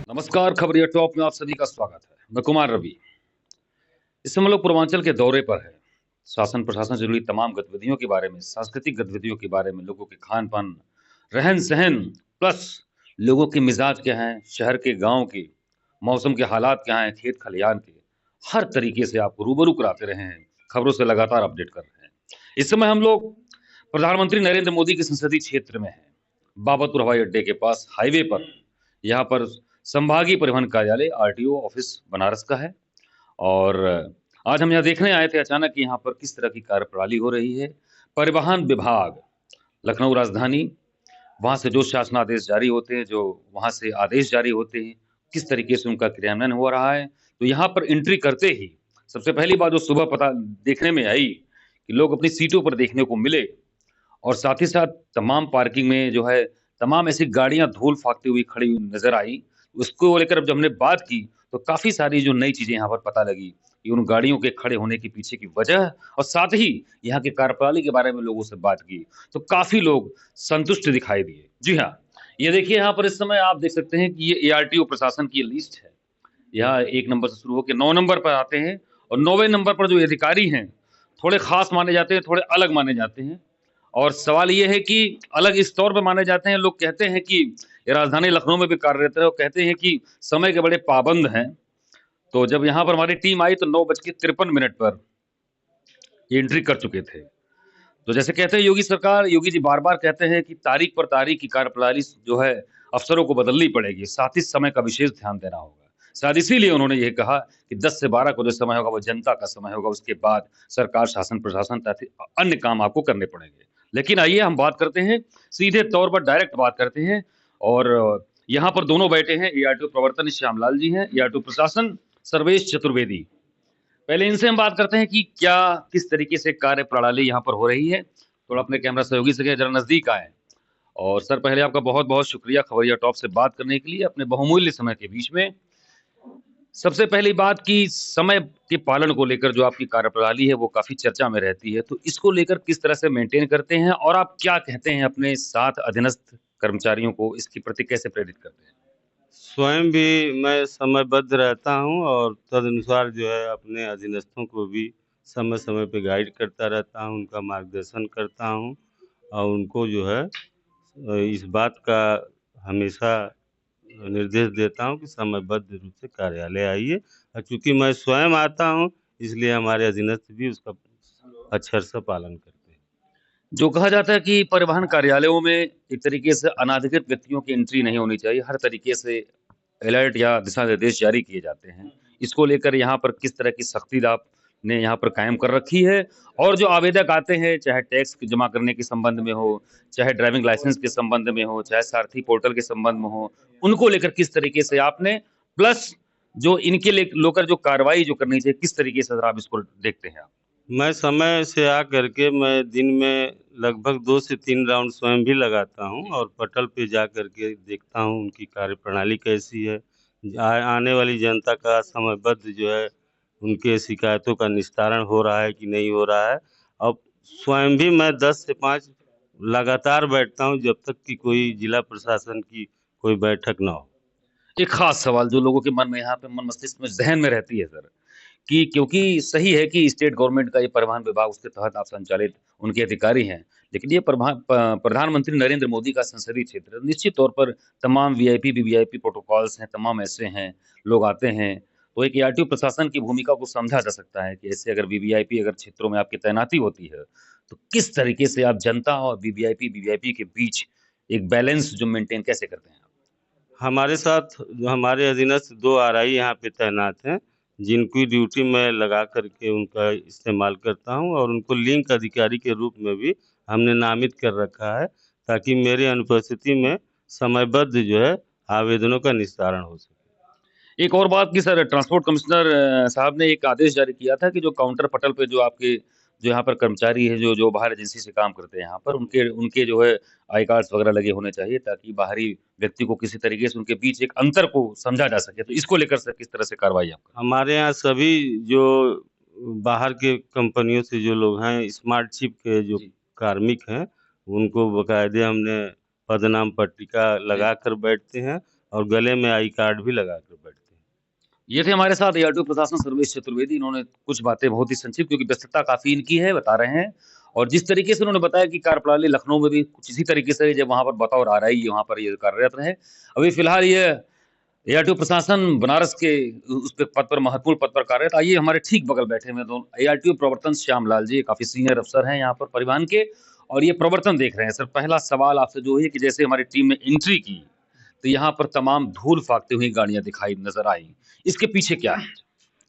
नमस्कार, खबरिया टॉप में आप सभी का स्वागत है। मैं कुमार रवि। इस समय हम लोग पूर्वांचल के दौरे पर है। शासन प्रशासन से जुड़ी तमाम गतिविधियों के बारे में, सांस्कृतिक गतिविधियों के बारे में, लोगों के खान पान, रहन सहन, प्लस लोगों के मिजाज क्या हैं, शहर के, गांव के, मौसम के हालात क्या हैं, खेत खलियान के, हर तरीके से आपको रूबरू कराते रहे हैं। खबरों से लगातार अपडेट कर रहे हैं। इस समय हम लोग प्रधानमंत्री नरेंद्र मोदी के संसदीय क्षेत्र में हैं। बाबतपुर हवाई अड्डे के पास हाईवे पर, यहाँ पर संभागीय परिवहन कार्यालय आरटीओ ऑफिस बनारस का है। और आज हम यहाँ देखने आए थे अचानक कि यहाँ पर किस तरह की कार्यप्रणाली हो रही है। परिवहन विभाग, लखनऊ राजधानी, वहाँ से जो शासनादेश जारी होते हैं, जो वहाँ से आदेश जारी होते हैं, किस तरीके से उनका क्रियान्वयन हो रहा है। तो यहाँ पर एंट्री करते ही सबसे पहली बात जो सुबह पता देखने में आई कि लोग अपनी सीटों पर देखने को मिले, और साथ ही साथ तमाम पार्किंग में जो है तमाम ऐसी गाड़ियां धूल फाकती हुई खड़ी हुई नजर आई। उसको लेकर जब हमने बात की तो काफी सारी जो नई चीजें यहाँ पर पता लगी कि उन गाड़ियों के खड़े होने के पीछे की वजह, और साथ ही यहाँ की कार्यप्रणाली के बारे में लोगों से बात की तो काफी लोग संतुष्ट दिखाई दिए। जी हाँ, ये देखिए यहाँ पर इस समय आप देख सकते हैं कि ये एआरटीओ प्रशासन की लिस्ट है। यहाँ 1 नंबर से शुरू होकर 9 नंबर पर आते हैं, और 9वें नंबर पर जो अधिकारी हैं थोड़े खास माने जाते हैं, थोड़े अलग माने जाते हैं। और सवाल ये है कि अलग इस तौर पे माने जाते हैं, लोग कहते हैं कि ये राजधानी लखनऊ में भी कार्यरत है, और कहते हैं कि समय के बड़े पाबंद हैं। तो जब यहाँ पर हमारी टीम आई तो 9:53 पर ये एंट्री कर चुके थे। तो जैसे कहते हैं योगी सरकार, योगी जी बार बार कहते हैं कि तारीख पर तारीख की कार्यप्रणाली जो है अफसरों को बदलनी पड़ेगी, साथ ही समय का विशेष ध्यान देना होगा। शायद इसीलिए उन्होंने ये कहा कि 10 से 12 को जो समय होगा वो जनता का समय होगा, उसके बाद सरकार, शासन प्रशासन तथा अन्य काम आपको करने पड़ेंगे। लेकिन आइए हम बात करते हैं, सीधे तौर पर डायरेक्ट बात करते हैं। और यहाँ पर दोनों बैठे हैं, एआरटीओ प्रवर्तन श्यामलाल जी हैं, एआरटीओ प्रशासन सर्वेश चतुर्वेदी। पहले इनसे हम बात करते हैं कि क्या किस तरीके से कार्य प्रणाली यहाँ पर हो रही है। थोड़ा अपने कैमरा सहयोगी से जरा नजदीक आए। और सर, पहले आपका बहुत बहुत शुक्रिया खबरिया टॉप से बात करने के लिए अपने बहुमूल्य समय के बीच में। सबसे पहली बात कि समय के पालन को लेकर जो आपकी कार्यप्रणाली है वो काफी चर्चा में रहती है, तो इसको लेकर किस तरह से मेंटेन करते हैं, और आप क्या कहते हैं अपने साथ अधीनस्थ कर्मचारियों को इसके प्रति कैसे प्रेरित करते हैं? स्वयं भी मैं समयबद्ध रहता हूँ और तदनुसार जो है अपने अधीनस्थों को भी समय समय पे गाइड करता रहता हूँ, उनका मार्गदर्शन करता हूँ और उनको जो है इस बात का हमेशा निर्देश देता हूँ कि समयबद्ध रूप से कार्यालय आइए। और चूँकि मैं स्वयं आता हूँ इसलिए हमारे अधीनस्थ भी उसका अक्षर से पालन करते हैं। जो कहा जाता है कि परिवहन कार्यालयों में एक तरीके से अनाधिकृत व्यक्तियों की एंट्री नहीं होनी चाहिए, हर तरीके से अलर्ट या दिशा निर्देश जारी किए जाते हैं। इसको लेकर यहाँ पर किस तरह की सख्ती आपने यहाँ पर कायम कर रखी है? और जो आवेदक आते हैं, चाहे टैक्स जमा करने के संबंध में हो, चाहे ड्राइविंग लाइसेंस के संबंध में हो, चाहे सारथी पोर्टल के संबंध में हो, उनको लेकर किस तरीके से आपने, प्लस जो इनके लेकर जो कार्रवाई जो करनी चाहिए, किस तरीके से आप इसको देखते हैं आप? मैं समय से आकर के मैं दिन में लगभग 2 से 3 राउंड स्वयं भी लगाता हूँ और पटल पे जा कर के देखता हूँ उनकी कार्यप्रणाली कैसी है। आने वाली जनता का समयबद्ध जो है उनके शिकायतों का निस्तारण हो रहा है कि नहीं हो रहा है। और स्वयं भी मैं 10 से 5 लगातार बैठता हूँ जब तक कि कोई जिला प्रशासन की कोई बैठक ना हो। एक खास सवाल जो लोगों के मन में, यहाँ पे मन मस्तिष्क में, जहन में रहती है सर, कि क्योंकि सही है कि स्टेट गवर्नमेंट का ये परिवहन विभाग, उसके तहत आप संचालित उनके अधिकारी हैं, लेकिन ये प्रधानमंत्री नरेंद्र मोदी का संसदीय क्षेत्र है। निश्चित तौर पर तमाम वीआईपी वीवीआईपी प्रोटोकॉल्स हैं, तमाम ऐसे हैं, लोग आते हैं। तो एक एआरटीओ प्रशासन की भूमिका को समझा जा सकता है कि ऐसे अगर वीवीआईपी अगर क्षेत्रों में आपकी तैनाती होती है तो किस तरीके से आप जनता और वीवीआईपी के बीच एक बैलेंस जो मेंटेन कैसे करते हैं आप? हमारे साथ जो हमारे अधीनस्थ 2 आरआई यहाँ पे तैनात हैं, जिनकी ड्यूटी मैं लगा कर के उनका इस्तेमाल करता हूँ और उनको लिंक अधिकारी के रूप में भी हमने नामित कर रखा है, ताकि मेरी अनुपस्थिति में समयबद्ध जो है आवेदनों का निस्तारण हो सके। एक और बात की सर, ट्रांसपोर्ट कमिश्नर साहब ने एक आदेश जारी किया था कि जो काउंटर पटल पे जो आपके जो यहाँ पर कर्मचारी है, जो जो बाहर एजेंसी से काम करते हैं यहाँ पर, उनके उनके जो है आई कार्ड्स वगैरह लगे होने चाहिए, ताकि बाहरी व्यक्ति को किसी तरीके से उनके बीच एक अंतर को समझा जा सके। तो इसको लेकर सर किस तरह से कार्रवाई आप करें? हमारे यहाँ सभी जो बाहर के कंपनियों से जो लोग हैं, स्मार्ट चिप के जो जी। कार्मिक हैं, उनको बाकायदे हमने पदनाम पट्टिका जी। लगा कर बैठते हैं और गले में आई कार्ड भी लगा कर बैठते हैं। ये थे हमारे साथ एआरटीओ प्रशासन सर्वेश चतुर्वेदी। इन्होंने कुछ बातें बहुत ही संक्षिप्त, क्योंकि व्यस्तता काफी इनकी है, बता रहे हैं। और जिस तरीके से उन्होंने बताया कि कार्यप्रणाली लखनऊ में भी कुछ इसी तरीके से, जब वहां पर बतौर आरआई वहां पर ये कार्यरत रहे। अभी फिलहाल ये एआरटीओ प्रशासन बनारस के उस पे पद पर, महत्वपूर्ण पद पर कार्यरत। आइए, हमारे ठीक बगल बैठे हुए दोनों एआरटीओ प्रवर्तन श्याम लाल जी, काफी सीनियर अफसर हैं यहाँ पर परिवहन के, और ये प्रवर्तन देख रहे हैं। सर, पहला सवाल आपसे जो है कि जैसे हमारी टीम ने एंट्री की तो यहाँ पर तमाम धूल फाकती हुई गाड़ियां दिखाई नजर आई, इसके पीछे क्या है?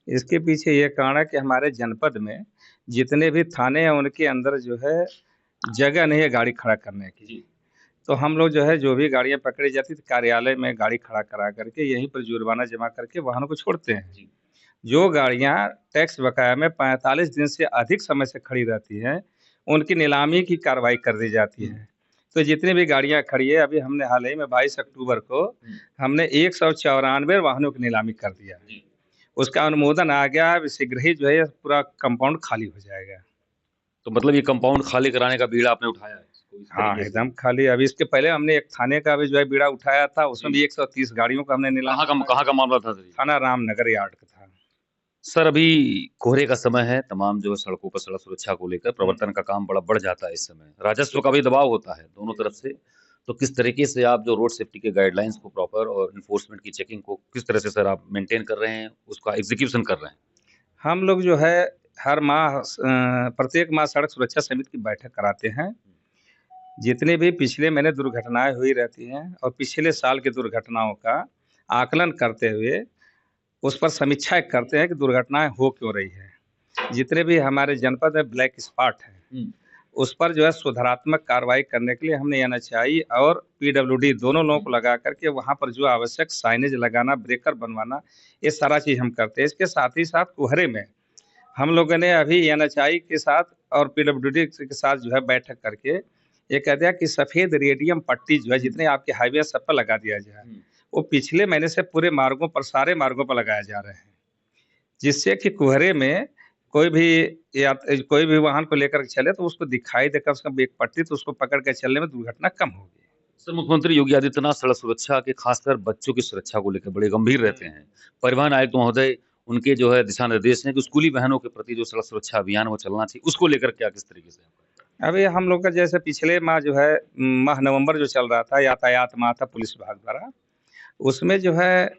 इसके पीछे ये कारण है कि हमारे जनपद में जितने भी थाने हैं उनके अंदर जो है जगह नहीं है गाड़ी खड़ा करने की। तो हम लोग जो है जो भी गाड़ियां पकड़ी जाती थी कार्यालय में गाड़ी खड़ा करा करके यहीं पर जुर्माना जमा करके वाहनों को छोड़ते हैं। जो गाड़ियां टैक्स बकाया में 45 दिन से अधिक समय से खड़ी रहती हैं उनकी नीलामी की कार्रवाई कर दी जाती है। तो जितनी भी गाड़ियां खड़ी है, अभी हमने हाल ही में 22 अक्टूबर को हमने 194 वाहनों की नीलामी कर दिया। उसका अनुमोदन आ गया, अब शीघ्र ही जो है पूरा कंपाउंड खाली हो जाएगा। तो मतलब ये कंपाउंड खाली कराने का बीड़ा आपने उठाया है? हाँ, एकदम खाली। अभी इसके पहले हमने एक थाने का भी जो है बीड़ा उठाया था, उसमें भी 130 गाड़ियों का हमने नीलाम। कहाँ का मामला था? थाना रामनगर यार्ड का था। सर, अभी कोहरे का समय है, तमाम जो है सड़कों पर सड़क सुरक्षा को लेकर प्रवर्तन का काम बड़ा बढ़ जाता है। इस समय राजस्व का भी दबाव होता है दोनों तरफ से। तो किस तरीके से आप जो रोड सेफ्टी के गाइडलाइंस को प्रॉपर और इन्फोर्समेंट की चेकिंग को किस तरह से सर आप मेंटेन कर रहे हैं, उसका एग्जीक्यूशन कर रहे हैं? हम लोग जो है हर माह प्रत्येक माह सड़क सुरक्षा समिति की बैठक कराते हैं। जितने भी पिछले महीने दुर्घटनाएं हुई रहती हैं और पिछले साल की दुर्घटनाओं का आकलन करते हुए उस पर समीक्षा करते हैं कि दुर्घटनाएं हो क्यों रही है। जितने भी हमारे जनपद में ब्लैक स्पॉट है उस पर जो है सुधारात्मक कार्रवाई करने के लिए हमने एनएचआई और पीडब्ल्यूडी दोनों लोगों को लगा करके वहां पर जो आवश्यक साइनेज लगाना, ब्रेकर बनवाना, ये सारा चीज हम करते हैं। इसके साथ ही साथ कुहरे में हम लोगों ने अभी एनएचआई के साथ और पीडब्ल्यूडी के साथ जो है बैठक करके ये कह दिया कि सफेद रेडियम पट्टी जो है जितने आपके हाईवे सब पर लगा दिया जाए, वो पिछले महीने से पूरे मार्गों पर, सारे मार्गों पर लगाए जा रहे हैं, जिससे कि कुहरे में कोई भी वाहन को लेकर चले तो उसको दिखाई देकर उसका एक पट्टी, तो उसको पकड़ के चलने में दुर्घटना कम होगी। सर, मुख्यमंत्री योगी आदित्यनाथ सड़क सुरक्षा के, खासकर बच्चों की सुरक्षा को लेकर बड़े गंभीर रहते हैं। परिवहन आयुक्त महोदय, उनके जो है दिशा निर्देश हैं कि स्कूली बहनों के प्रति जो सड़क सुरक्षा अभियान वो चलना चाहिए, उसको लेकर क्या किस तरीके से? अभी हम लोग का जैसे पिछले माह जो है माह नवंबर जो चल रहा था, यातायात माह था पुलिस विभाग द्वारा, उसमें जो है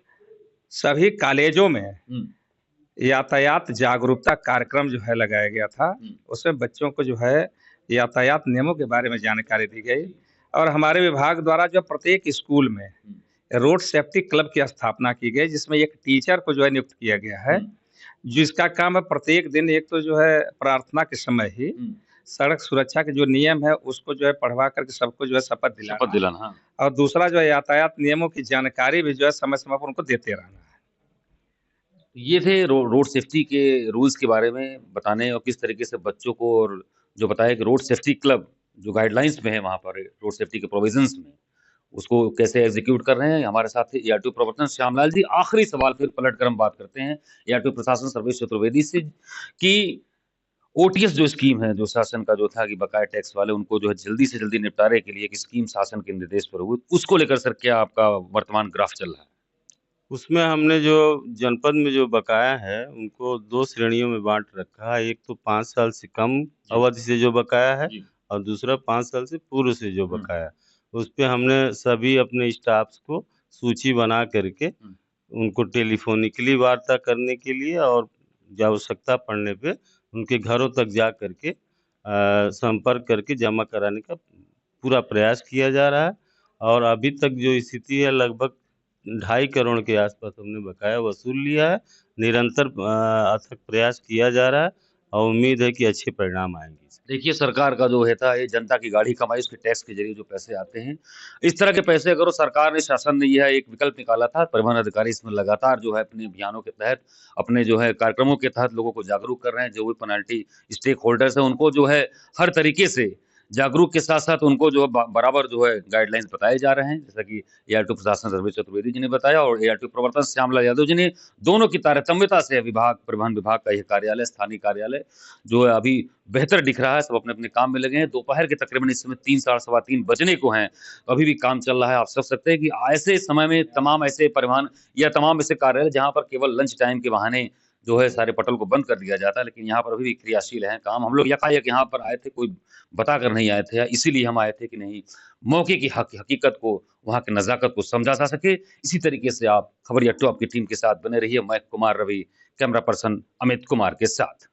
सभी कॉलेजों में यातायात जागरूकता कार्यक्रम जो है लगाया गया था। उसमें बच्चों को जो है यातायात नियमों के बारे में जानकारी दी गई और हमारे विभाग द्वारा जो प्रत्येक स्कूल में रोड सेफ्टी क्लब की स्थापना की गई, जिसमें एक टीचर को जो है नियुक्त किया गया है, जिसका काम है प्रत्येक दिन एक तो जो है प्रार्थना के समय ही सड़क सुरक्षा के जो नियम है उसको जो है पढ़वा करके सबको जो है शपथ दिलाना। और दूसरा जो है यातायात नियमों की जानकारी भी जो है समय समय पर उनको देते रहना है। ये थे रोड सेफ्टी के रूल्स के बारे में बताने, और किस तरीके से बच्चों को, और जो बताया कि रोड सेफ्टी क्लब जो गाइडलाइंस में है वहाँ पर रोड सेफ्टी के प्रोविजंस में, उसको कैसे एग्जीक्यूट कर रहे हैं। हमारे साथ थे एआरटीओ प्रवर्तन श्यामलाल जी। आखिरी सवाल फिर पलट कर हम बात करते हैं एआरटीओ प्रशासन सर्वेश चतुर्वेदी से कि ओटीएस जो स्कीम है, जो शासन का जो था कि बकाया टैक्स वाले उनको जो है जल्दी से जल्दी निपटारे के लिए एक स्कीम शासन के निर्देश पर हुई, उसको लेकर सर क्या आपका वर्तमान ग्राफ चल रहा है? उसमें हमने जो जनपद में जो बकाया है उनको 2 श्रेणियों में बाँट रखा है। एक तो 5 साल से कम अवधि से जो बकाया है और दूसरा 5 साल से पूर्व से जो बकाया है। उस पे हमने सभी अपने स्टाफ्स को सूची बना करके उनको टेलीफोनिकली वार्ता करने के लिए और जब आवश्यकता पड़ने पे उनके घरों तक जा करके संपर्क करके जमा कराने का पूरा प्रयास किया जा रहा है। और अभी तक जो स्थिति है लगभग 2.5 करोड़ के आसपास हमने बकाया वसूल लिया है। निरंतर अथक प्रयास किया जा रहा है और उम्मीद है कि अच्छे परिणाम आएंगे। देखिए, सरकार का जो है था ये जनता की गाड़ी कमाई, उसके टैक्स के जरिए जो पैसे आते हैं, इस तरह के पैसे अगर सरकार ने, शासन ने यह एक विकल्प निकाला था, परिवहन अधिकारी इसमें लगातार जो है अपने अभियानों के तहत, अपने जो है कार्यक्रमों के तहत लोगों को जागरूक कर रहे हैं। जो भी पेनल्टी स्टेक होल्डर्स है उनको जो है हर तरीके से जागरूक के साथ-साथ उनको जो है बराबर जो है गाइडलाइंस बताए जा रहे हैं, जैसा कि एआरटीओ प्रशासन रवि चतुर्वेदी जी ने बताया और एआरटीओ प्रवर्तन श्यामला यादव जी ने, दोनों की तारतम्यता से विभाग, परिवहन विभाग का यह कार्यालय, स्थानीय कार्यालय जो है अभी बेहतर दिख रहा है, सब अपने-अपने काम में लगे हैं। दोपहर के तकरीबन इस समय 3 साढ़े सवा 3 बजने को हैं, तो अभी भी काम चल रहा है। आप समझ सकते हैं कि ऐसे समय में तमाम ऐसे परिवहन या तमाम ऐसे कार्यालय जहाँ पर केवल लंच टाइम के बहाने जो है सारे पटल को बंद कर दिया जाता है, लेकिन यहाँ पर अभी भी क्रियाशील है काम। हम लोग यकायक यहाँ पर आए थे, कोई बताकर नहीं आए थे या इसीलिए हम आए थे कि नहीं, मौके की हकीकत को, वहाँ की नज़ाकत को समझा जा सके। इसी तरीके से आप खबरिया टॉप की टीम के साथ बने रहिए। मैं कुमार रवि, कैमरा पर्सन अमित कुमार के साथ।